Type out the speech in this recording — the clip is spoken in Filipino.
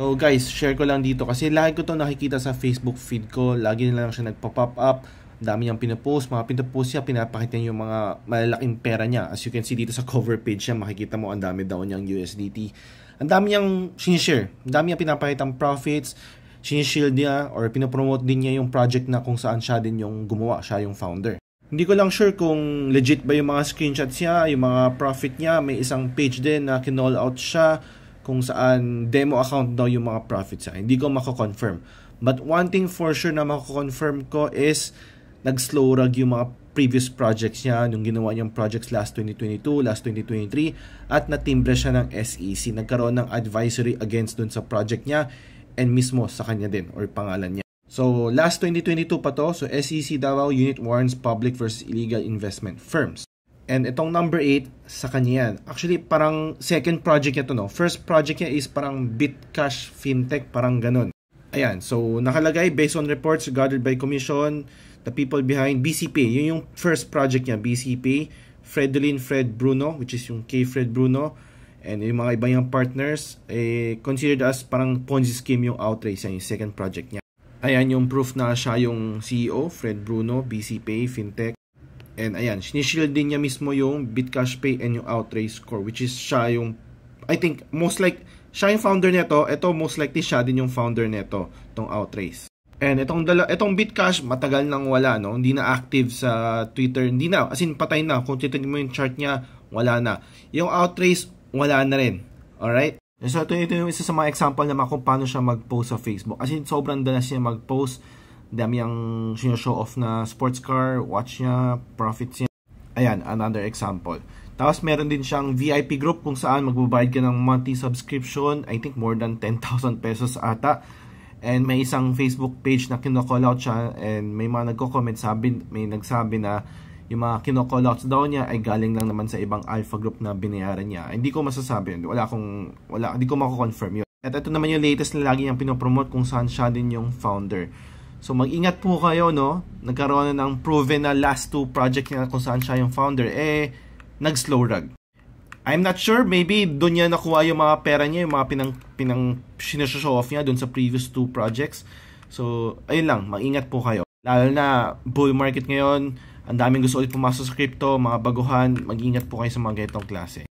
So guys, share ko lang dito kasi lagi ko to nakikita sa Facebook feed ko. Lagi na lang siya nagpa-pop up. Dami niyang pinapost. Mga pinapost niya, pinapakita niya yung mga malalaking pera niya. As you can see dito sa cover page niya, makikita mo ang dami daw niyang USDT. Ang dami niyang sinishare. Ang dami niyang pinapakitang profits. Sinishield niya or pinopromote din niya yung project na kung saan siya din yung gumawa. Siya yung founder. Hindi ko lang sure kung legit ba yung mga screenshots niya, yung mga profit niya. May isang page din na kinall out siya kung saan demo account daw yung mga profits niya. Hindi ko mako-confirm. But one thing for sure na mako-confirm ko is nag-slow rug yung mga previous projects niya, nung ginawa niyang projects last 2022, last 2023, at natimbre siya ng SEC. Nagkaroon ng advisory against dun sa project niya and mismo sa kanya din or pangalan niya. So, last 2022 pa to. So, SEC Davao Unit warns public versus illegal investment firms. And itong number 8, sa kanya yan. Actually, parang second project niya to, no? First project niya is parang Bitcash Fintech, parang ganun. Ayan, so nakalagay based on reports gathered by Commission, the people behind BCP. Yun yung first project niya, BCP. Fredolin Fred Bruno, which is yung K Fred Bruno. And yung mga iba yung partners, considered as parang Ponzi scheme yung Outrace, yan yung second project niya. Ayan yung proof na siya yung CEO, Fred Bruno, BCP, Fintech. And ayan, sinishield din niya mismo yung Bitcash Pay and yung Outrace Core, which is siya yung, I think, most like, siya yung founder nito. Ito, most likely siya din yung founder nito, itong Outrace. And itong Bitcash, matagal nang wala, no? Hindi na active sa Twitter. Hindi na, as in, patay na. Kung titignan mo yung chart niya, wala na. Yung Outrace, wala na rin. Alright? So, ito yung isa sa mga example naman kung paano siya mag-post sa Facebook. As in, sobrang dalas niya mag-post. Dami yung show off na sports car, watch niya, profits niya. Ayan, another example. Tapos meron din siyang VIP group kung saan magbabayad ka ng monthly subscription. I think more than 10,000 pesos ata. And may isang Facebook page na kino-call out siya. And may mga nagko-comment, may nagsabi na yung mga kino-call outs daw niya ay galing lang naman sa ibang alpha group na binayaran niya. Hindi ko masasabi yun. Hindi ko mako-confirm yun. At ito naman yung latest na lagi niyang pinopromote kung saan siya din yung founder. So mag-ingat po kayo, no? Nagkaroon na ng proven na last 2 project niya kung saan siya yung founder, nag-slow rug. I'm not sure, maybe doon niya nakuha yung mga pera niya, yung mga sinashow off niya doon sa previous 2 projects. So, ayun lang, mag-ingat po kayo. Lalo na bull market ngayon, ang daming gusto ulit pumasok sa crypto, mga baguhan, mag-ingat po kayo sa mga ganitong klase.